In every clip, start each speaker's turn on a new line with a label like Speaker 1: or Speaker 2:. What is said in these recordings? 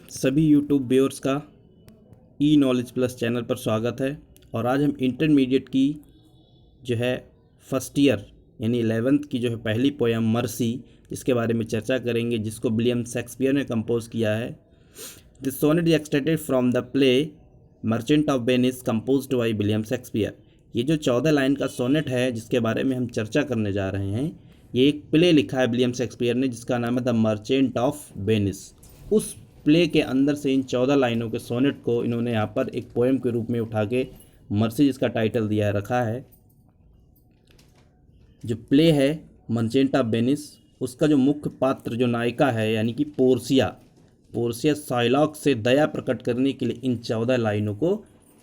Speaker 1: सभी YouTube viewers का ई knowledge plus channel पर स्वागत है। और आज हम इंटरमीडिएट की जो है फर्स्ट ईयर यानी 11th की जो है पहली पोयम मर्सी, जिसके बारे में चर्चा करेंगे, जिसको विलियम शेक्सपियर ने कंपोज किया है। This sonnet is extracted from the play Merchant of Venice composed by William Shakespeare. ये जो 14 लाइन का सोनेट है जिसके बारे में हम चर्चा करने जा रहे हैं, ये एक प्ले लिखा है विलियम शेक्सपियर ने जिसका नाम है द मर्चेंट ऑफ वेनिस। उस प्ले के अंदर से इन 14 लाइनों के सोनेट को इन्होंने यहाँ पर एक पोएम के रूप में उठा के मर्सी जिसका टाइटल दिया रखा है। जो प्ले है मर्चेंट ऑफ वेनिस, उसका जो मुख्य पात्र जो नायिका है यानी कि पोर्सिया शाइलॉक से दया प्रकट करने के लिए इन 14 लाइनों को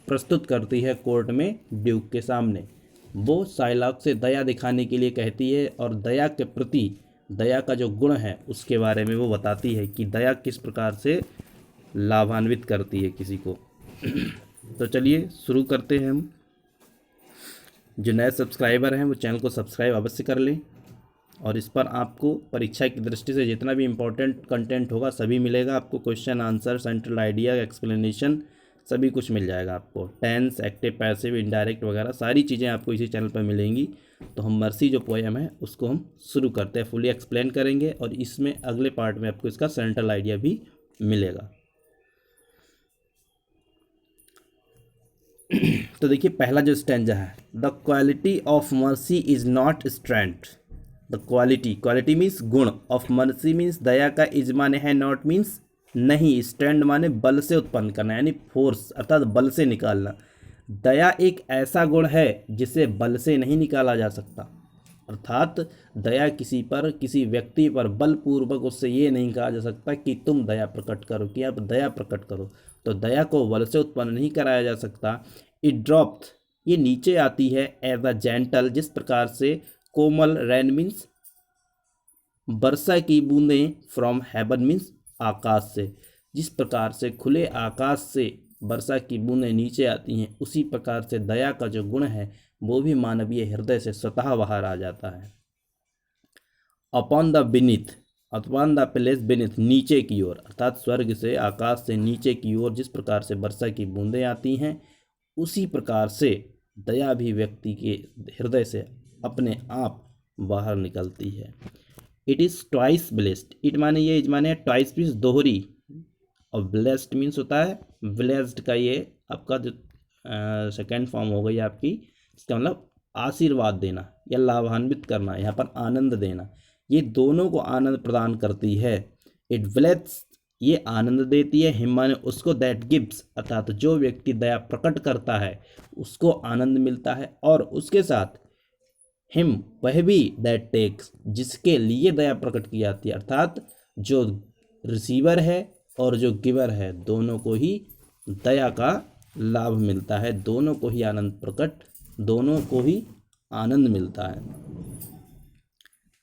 Speaker 1: प्रस्तुत करती है कोर्ट में ड्यूक के सामने। वो शाइलॉक से दया दिखाने के लिए कहती है और दया के प्रति, दया का जो गुण है उसके बारे में वो बताती है कि दया किस प्रकार से लाभान्वित करती है किसी को। तो चलिए शुरू करते हैं हम। जो नए सब्सक्राइबर हैं वो चैनल को सब्सक्राइब अवश्य कर लें, और इस पर आपको परीक्षा की दृष्टि से जितना भी इम्पोर्टेंट कंटेंट होगा सभी मिलेगा आपको। Question answer, central idea, explanation, सभी कुछ मिल जाएगा आपको। टेंस, एक्टिव, पैसिव, इनडायरेक्ट वगैरह सारी चीज़ें आपको इसी चैनल पर मिलेंगी। तो हम मर्सी जो पोएम है उसको हम शुरू करते हैं, फुली एक्सप्लेन करेंगे, और इसमें अगले पार्ट में आपको इसका सेंट्रल आइडिया भी मिलेगा। तो देखिए पहला जो स्टैंजा है, the quality of mercy is not strength. The quality means गुण, ऑफ मर्सी मीन्स दया का, इज माने है, नॉट मीन्स नहीं, स्ट्रेंथ माने बल से उत्पन्न करना यानी फोर्स अर्थात बल से निकालना। दया एक ऐसा गुण है जिसे बल से नहीं निकाला जा सकता, अर्थात दया किसी पर, किसी व्यक्ति पर बलपूर्वक उससे ये नहीं कहा जा सकता कि तुम दया प्रकट करो, कि आप दया प्रकट करो। तो दया को बल से उत्पन्न नहीं कराया जा सकता। इट ड्रॉप्ड, ये नीचे आती है, एज अ जेंटल, जिस प्रकार से कोमल, रेन मीन्स वर्षा की बूंदें, फ्रॉम हेवन मीन्स आकाश से, जिस प्रकार से खुले आकाश से वर्षा की बूंदें नीचे आती हैं, उसी प्रकार से दया का जो गुण है वो भी मानवीय हृदय से स्वतः बाहर आ जाता है। Upon the beneath, upon the place beneath, नीचे की ओर, अर्थात स्वर्ग से, आकाश से नीचे की ओर जिस प्रकार से वर्षा की बूंदें आती हैं, उसी प्रकार से दया भी व्यक्ति के हृदय से अपने आप बाहर निकलती है। It is twice blessed, it माने ये, इज माने ट्वाइस मीन्स दोहरी, और ब्लेस्ड मीन्स होता है ब्लेस्ड का ये आपका जो सेकेंड फॉर्म हो गई आपकी, इसका मतलब आशीर्वाद देना या लाभान्वित करना, यहाँ पर आनंद देना, ये दोनों को आनंद प्रदान करती है। इट ब्लेस्ड, ये आनंद देती है, हिम माने उसको, दैट गिव्स, अर्थात जो व्यक्ति दया प्रकट करता है उसको आनंद मिलता है, और उसके साथ हिम, वह भी, दैट टेक्स, जिसके लिए दया प्रकट की जाती है, अर्थात जो रिसीवर है और जो गिवर है दोनों को ही दया का लाभ मिलता है, दोनों को ही आनंद प्रकट, दोनों को ही आनंद मिलता है।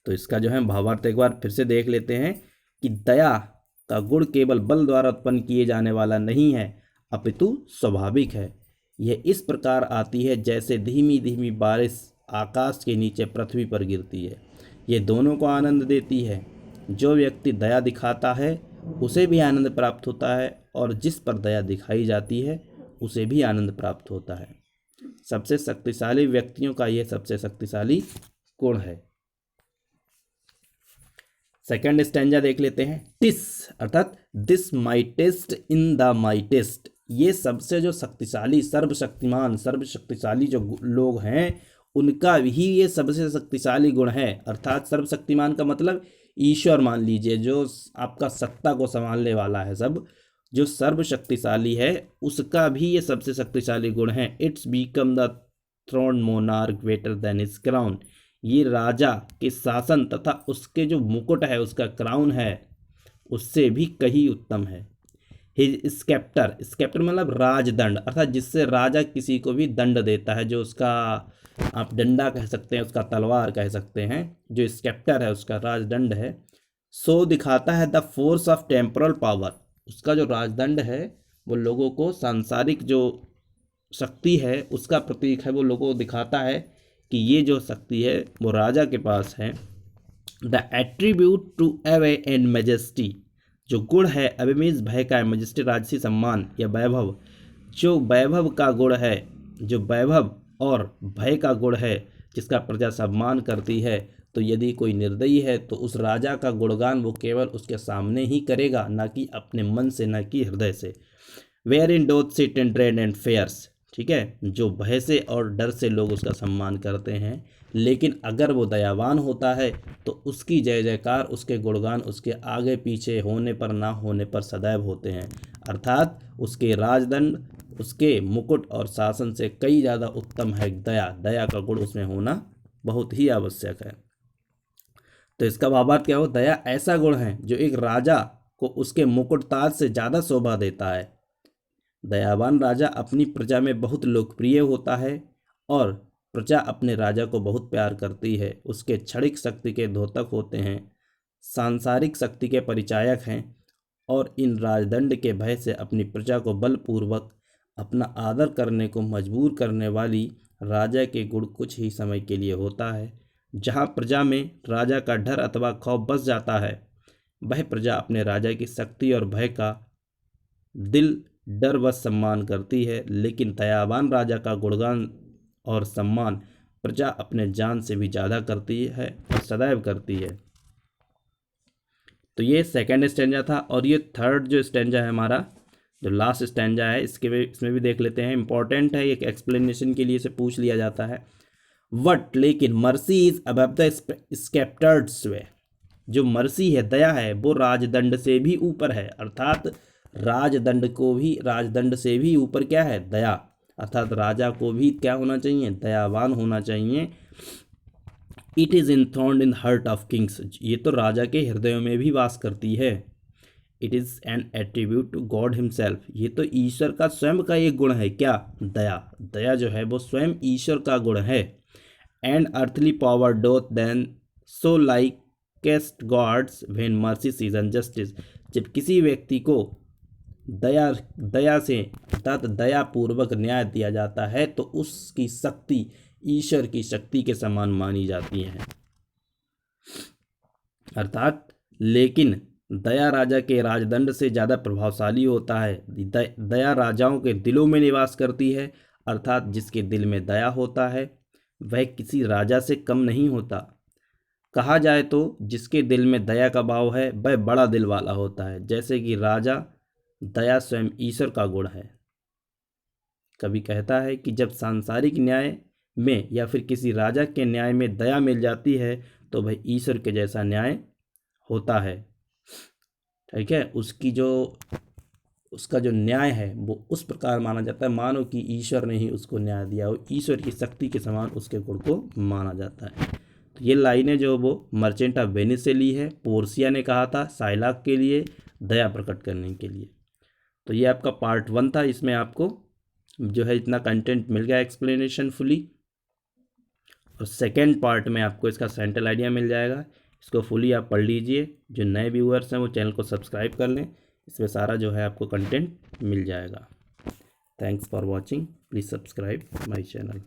Speaker 1: तो इसका जो है भावार्थ एक बार फिर से देख लेते हैं कि दया का गुण केवल बल द्वारा उत्पन्न किए जाने वाला नहीं है, अपितु स्वाभाविक है। यह इस प्रकार आती है जैसे धीमी धीमी बारिश आकाश के नीचे पृथ्वी पर गिरती है। ये दोनों को आनंद देती है। जो व्यक्ति दया दिखाता है उसे भी आनंद प्राप्त होता है, और जिस पर दया दिखाई जाती है उसे भी आनंद प्राप्त होता है। सबसे शक्तिशाली व्यक्तियों का यह सबसे शक्तिशाली गुण है। सेकंड स्टैंजा देख लेते हैं। टिस अर्थात this mightiest in the mightiest, ये सबसे जो शक्तिशाली, सर्वशक्तिमान, सर्वशक्तिशाली जो लोग हैं उनका भी ये सबसे शक्तिशाली गुण है, अर्थात सर्वशक्तिमान का मतलब ईश्वर मान लीजिए, जो आपका सत्ता को संभालने वाला है, सब जो सर्वशक्तिशाली है उसका भी ये सबसे शक्तिशाली गुण है। It's become the throne monarch greater than his crown, ये राजा के शासन तथा उसके जो मुकुट है, उसका क्राउन है, उससे भी कहीं उत्तम है। हिज स्केप्टर, स्केप्टर मतलब राजदंड, अर्थात जिससे राजा किसी को भी दंड देता है, जो उसका आप डंडा कह सकते हैं, उसका तलवार कह सकते हैं, जो स्केप्टर है उसका राजदंड है। सो दिखाता है the force of temporal power, उसका जो राजदंड है वो लोगों को सांसारिक जो शक्ति है उसका प्रतीक है, वो लोगों को दिखाता है कि ये जो शक्ति है वो राजा के पास है। The attribute to awe and majesty, जो गुण है अभिमीज भय का है, मजिस्ट्रेट राजसी सम्मान या वैभव, जो वैभव का गुण है, जो वैभव और भय का गुण है जिसका प्रजा सम्मान करती है, तो यदि कोई निर्दयी है तो उस राजा का गुणगान वो केवल उसके सामने ही करेगा, ना कि अपने मन से, ना कि हृदय से। Wherein doth sit in dread and fears, ठीक है, जो भय से और डर से लोग उसका सम्मान करते हैं, लेकिन अगर वो दयावान होता है तो उसकी जय जयकार, उसके गुणगान उसके आगे पीछे होने पर ना होने पर सदैव होते हैं। अर्थात उसके राजदंड, उसके मुकुट और शासन से कई ज़्यादा उत्तम है दया। दया का गुण उसमें होना बहुत ही आवश्यक है। तो इसका भावार्थ क्या हो, दया ऐसा गुण है जो एक राजा को उसके मुकुट ताज से ज़्यादा शोभा देता है। दयावान राजा अपनी प्रजा में बहुत लोकप्रिय होता है और प्रजा अपने राजा को बहुत प्यार करती है। उसके क्षणिक शक्ति के द्योतक होते हैं, सांसारिक शक्ति के परिचायक हैं और इन राजदंड के भय से अपनी प्रजा को बलपूर्वक अपना आदर करने को मजबूर करने वाली राजा के गुण कुछ ही समय के लिए होता है। जहाँ प्रजा में राजा का डर अथवा खौफ बस जाता है, वह प्रजा अपने राजा की शक्ति और भय का दिल डर व सम्मान करती है। लेकिन दयावान राजा का गुणगान और सम्मान प्रजा अपने जान से भी ज़्यादा करती है और सदैव करती है। तो ये सेकंड स्टैंजा था। और ये थर्ड जो स्टैंजा है हमारा, जो लास्ट स्टैंजा है, इसमें भी देख लेते हैं। इंपॉर्टेंट है, एक एक्सप्लेनेशन के लिए इसे पूछ लिया जाता है। वट, लेकिन मर्सी इज अबव द स्केप्टर्ड्स वे, जो मर्सी है, दया है, वो राजदंड से भी ऊपर है। अर्थात राजदंड से भी ऊपर क्या है, दया। अर्थात राजा को भी क्या होना चाहिए, दयावान होना चाहिए। It is enthroned in heart of kings, ये तो राजा के हृदयों में भी वास करती है। It is an attribute to God himself, ये तो ईश्वर का स्वयं का एक गुण है। क्या, दया। दया जो है वो स्वयं ईश्वर का गुण है। And earthly power doth then show likest god's when mercy season justice, जब किसी व्यक्ति को दया से अर्थात दया पूर्वक न्याय दिया जाता है तो उसकी शक्ति ईश्वर की शक्ति के समान मानी जाती है। अर्थात लेकिन दया राजा के राजदंड से ज़्यादा प्रभावशाली होता है। दया राजाओं के दिलों में निवास करती है। अर्थात जिसके दिल में दया होता है वह किसी राजा से कम नहीं होता। कहा जाए तो जिसके दिल में दया का भाव है वह बड़ा दिल वाला होता है। जैसे कि राजा दया स्वयं ईश्वर का गुण है। कभी कहता है कि जब सांसारिक न्याय में या फिर किसी राजा के न्याय में दया मिल जाती है तो वह ईश्वर के जैसा न्याय होता है। ठीक है, उसका जो न्याय है वो उस प्रकार माना जाता है मानो कि ईश्वर ने ही उसको न्याय दिया हो, ईश्वर की शक्ति के समान उसके गुण को माना जाता है। तो ये लाइनें जो वो मर्चेंट ऑफ वेनिस से ली है। पोर्सिया ने कहा था साइलाक के लिए दया प्रकट करने के लिए। तो ये आपका पार्ट 1 था। इसमें आपको जो है इतना कंटेंट मिल गया एक्सप्लेनेशन फुली, और सेकेंड पार्ट में आपको इसका सेंट्रल आइडिया मिल जाएगा। इसको फुली आप पढ़ लीजिए। जो नए व्यूअर्स हैं वो चैनल को सब्सक्राइब कर लें, इसमें सारा जो है आपको कंटेंट मिल जाएगा। Thanks for watching, please subscribe my channel.